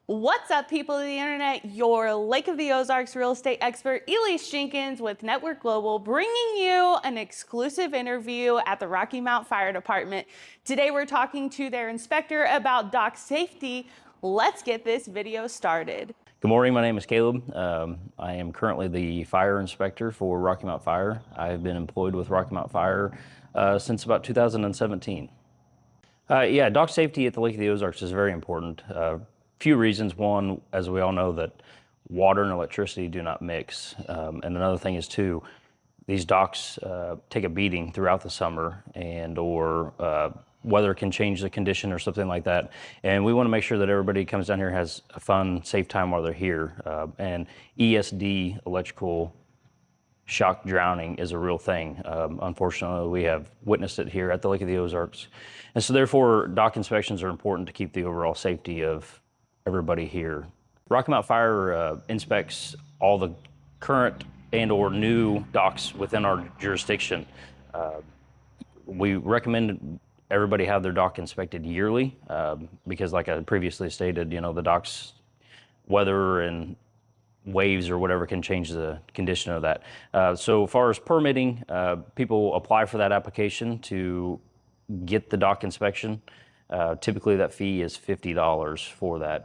What's up, people of the internet? Your Lake of the Ozarks real estate expert, Elysse Jinkens with Network Global, bringing you an exclusive interview at the Rocky Mount Fire Department. Today, we're talking to their inspector about dock safety. Let's get this video started. Good morning, my name is Caleb. I am currently the fire inspector for Rocky Mount Fire. I have been employed with Rocky Mount Fire since about 2017. Yeah, dock safety at the Lake of the Ozarks is very important. Few reasons. One, as we all know, that water and electricity do not mix. And another thing is too, these docks take a beating throughout the summer, and or weather can change the condition or something like that. And we want to make sure that everybody comes down here has a fun, safe time while they're here. And ESD, electrical shock drowning, is a real thing. Unfortunately, we have witnessed it here at the Lake of the Ozarks. And so therefore, dock inspections are important to keep the overall safety of everybody here. Rocky Mount Fire inspects all the current and or new docks within our jurisdiction. We recommend everybody have their dock inspected yearly because, like I previously stated, you know, the dock's weather and waves or whatever can change the condition of that. So as far as permitting, people apply for that application to get the dock inspection. Typically that fee is $50 for that.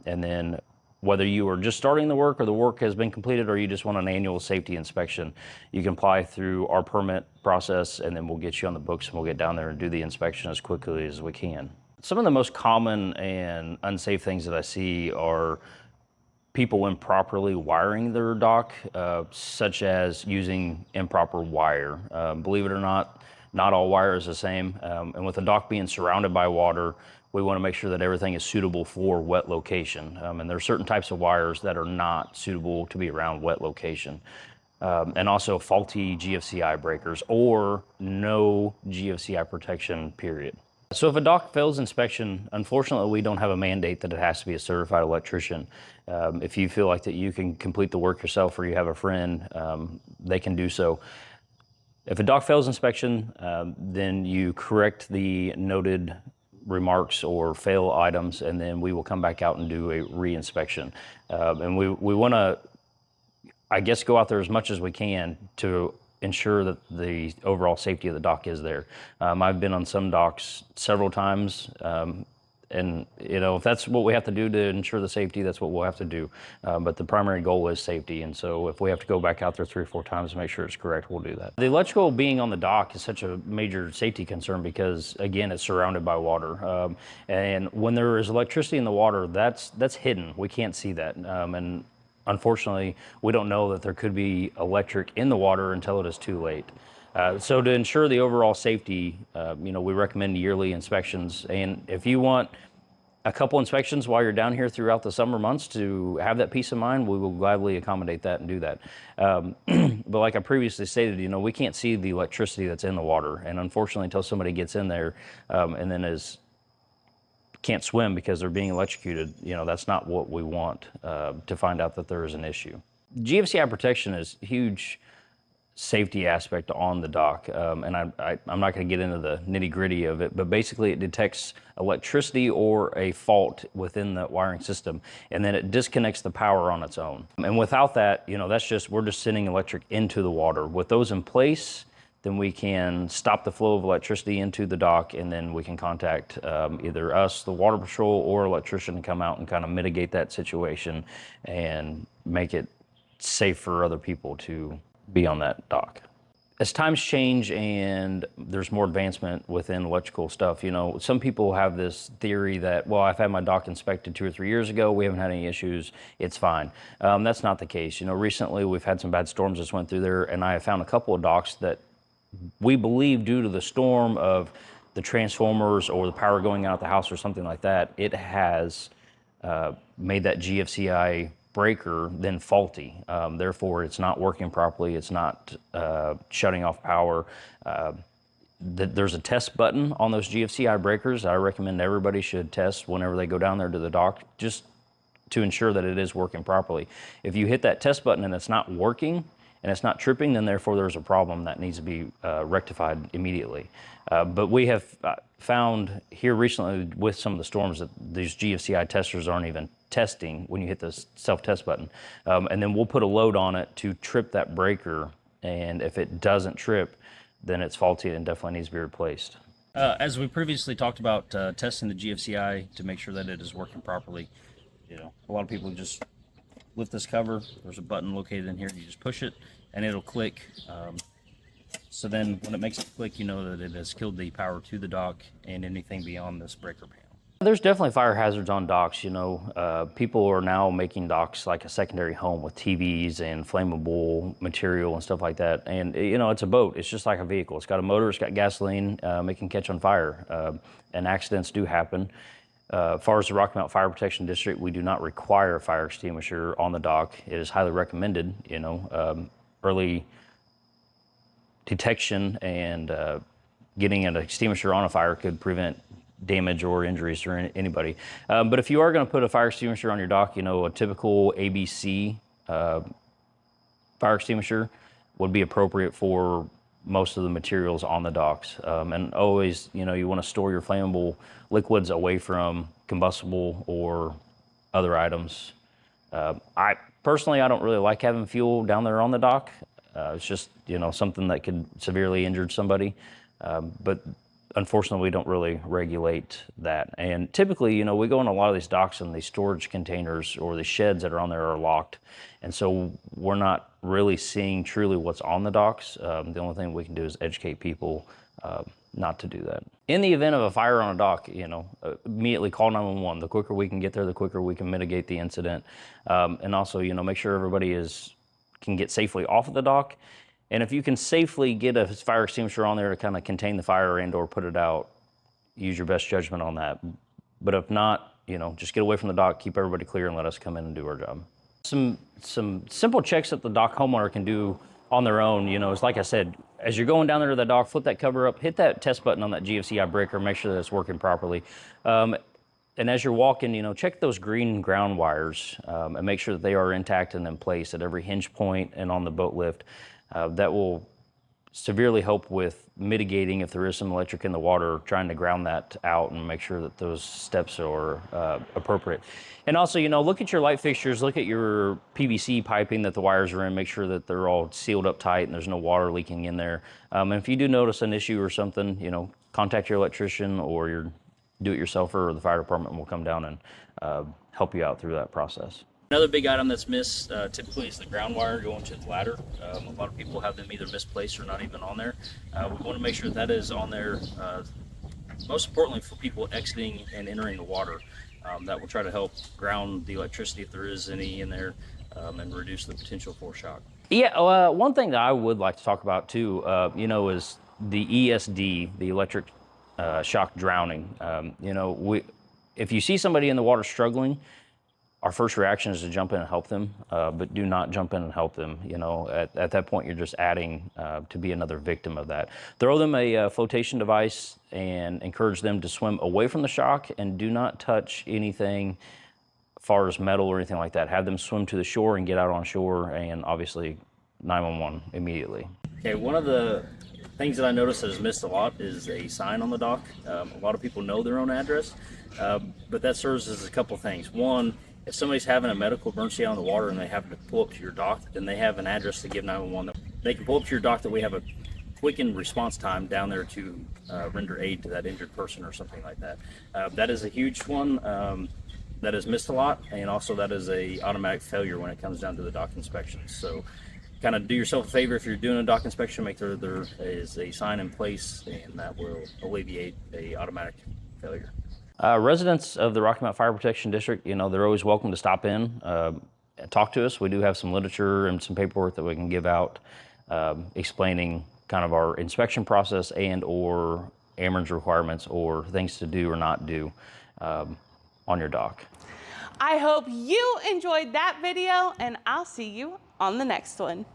And then whether you are just starting the work or the work has been completed or you just want an annual safety inspection, you can apply through our permit process, and then we'll get you on the books and we'll get down there and do the inspection as quickly as we can. Some of the most common and unsafe things that I see are people improperly wiring their dock, such as using improper wire. Believe it or not all wire is the same. And with the dock being surrounded by water, we want to make sure that everything is suitable for wet location. And there are certain types of wires that are not suitable to be around wet location. And also faulty GFCI breakers or no GFCI protection, period. So if a dock fails inspection, unfortunately, we don't have a mandate that it has to be a certified electrician. If you feel like that you can complete the work yourself or you have a friend, they can do so. If a dock fails inspection, then you correct the noted remarks or fail items, and then we will come back out and do a re-inspection. And we want to, I guess, go out there as much as we can to ensure that the overall safety of the dock is there. I've been on some docks several times, and you know, if that's what we have to do to ensure the safety, that's what we'll have to do. But the primary goal is safety, and so if we have to go back out there 3 or 4 times to make sure it's correct, we'll do that. The electrical being on the dock is such a major safety concern because, again, it's surrounded by water. And when there is electricity in the water, that's hidden. We can't see that. And unfortunately, we don't know that there could be electric in the water until it is too late. So to ensure the overall safety, you know, we recommend yearly inspections. And if you want a couple inspections while you're down here throughout the summer months to have that peace of mind, we will gladly accommodate that and do that. But like I previously stated, you know, we can't see the electricity that's in the water. And unfortunately, until somebody gets in there and then can't swim because they're being electrocuted, you know, that's not what we want to find out that there is an issue. GFCI protection is huge safety aspect on the dock, and I'm not going to get into the nitty-gritty of it, but basically it detects electricity or a fault within the wiring system, and then it disconnects the power on its own. And without that, you know, we're just sending electric into the water. With those in place, then we can stop the flow of electricity into the dock, and then we can contact either us, the water patrol, or electrician to come out and kind of mitigate that situation and make it safe for other people to be on that dock. As times change and there's more advancement within electrical stuff, you know, some people have this theory that, well, I've had my dock inspected 2 or 3 years ago, we haven't had any issues, it's fine. That's not the case. You know, recently we've had some bad storms that went through there, and I have found a couple of docks that we believe, due to the storm of the transformers or the power going out of the house or something like that, it has made that GFCI breaker then faulty. Therefore, it's not working properly. It's not shutting off power. There's a test button on those GFCI breakers. I recommend everybody should test whenever they go down there to the dock, just to ensure that it is working properly. If you hit that test button and it's not working, and it's not tripping, then therefore there's a problem that needs to be rectified immediately. But we have found here recently with some of the storms that these GFCI testers aren't even testing when you hit the self-test button. And then we'll put a load on it to trip that breaker, and if it doesn't trip, then it's faulty and definitely needs to be replaced. As we previously talked about, testing the GFCI to make sure that it is working properly. You know, a lot of people just lift this cover. There's a button located in here. You just push it, and it'll click. So then, when it makes it click, you know that it has killed the power to the dock and anything beyond this breaker panel. There's definitely fire hazards on docks. You know, people are now making docks like a secondary home with TVs and flammable material and stuff like that. And you know, it's a boat. It's just like a vehicle. It's got a motor. It's got gasoline. It can catch on fire, and accidents do happen. As far as the Rocky Mount Fire Protection District, we do not require a fire extinguisher on the dock. It is highly recommended. You know, early detection and getting an extinguisher on a fire could prevent damage or injuries to anybody. But if you are going to put a fire extinguisher on your dock, you know, a typical ABC fire extinguisher would be appropriate for most of the materials on the docks. And always, you know, you want to store your flammable liquids away from combustible or other items. I don't really like having fuel down there on the dock. It's just, you know, something that could severely injure somebody. But unfortunately, we don't really regulate that. And typically, you know, we go on a lot of these docks and these storage containers or the sheds that are on there are locked. And so we're not really seeing truly what's on the docks. The only thing we can do is educate people not to do that. In the event of a fire on a dock, you know, immediately call 911. The quicker we can get there, the quicker we can mitigate the incident. And also, you know, make sure everybody can get safely off of the dock. And if you can safely get a fire extinguisher on there to kind of contain the fire and or put it out, use your best judgment on that. But if not, you know, just get away from the dock, keep everybody clear, and let us come in and do our job. Some simple checks that the dock homeowner can do on their own, you know, is like I said, as you're going down there to the dock, flip that cover up, hit that test button on that GFCI breaker, make sure that it's working properly. And as you're walking, you know, check those green ground wires and make sure that they are intact and in place at every hinge point and on the boat lift. That will severely help with mitigating if there is some electric in the water, trying to ground that out and make sure that those steps are appropriate. And also, you know, look at your light fixtures, look at your PVC piping that the wires are in, make sure that they're all sealed up tight and there's no water leaking in there. And if you do notice an issue or something, you know, contact your electrician or your do-it-yourselfer or the fire department will come down and help you out through that process. Another big item that's missed typically is the ground wire going to the ladder. A lot of people have them either misplaced or not even on there. We want to make sure that is on there, most importantly for people exiting and entering the water. That will try to help ground the electricity if there is any in there and reduce the potential for shock. Yeah, one thing that I would like to talk about too, you know, is the ESD, the electric shock drowning. You know, if you see somebody in the water struggling, our first reaction is to jump in and help them, but do not jump in and help them. You know, at that point, you're just adding to be another victim of that. Throw them a flotation device and encourage them to swim away from the shock and do not touch anything as far as metal or anything like that. Have them swim to the shore and get out on shore, and obviously 911 immediately. Okay, one of the things that I noticed that is missed a lot is a sign on the dock. A lot of people know their own address, but that serves as a couple things. One, if somebody's having a medical emergency out on the water and they happen to pull up to your dock, then they have an address to give 911. They can pull up to your dock that we have a quickened response time down there to render aid to that injured person or something like that. That is a huge one that is missed a lot, and also that is a automatic failure when it comes down to the dock inspections. So kind of do yourself a favor if you're doing a dock inspection, make sure there is a sign in place, and that will alleviate a automatic failure. Residents of the Rocky Mount Fire Protection District, you know, they're always welcome to stop in, talk to us. We do have some literature and some paperwork that we can give out explaining kind of our inspection process and or Ameren's requirements or things to do or not do on your dock. I hope you enjoyed that video, and I'll see you on the next one.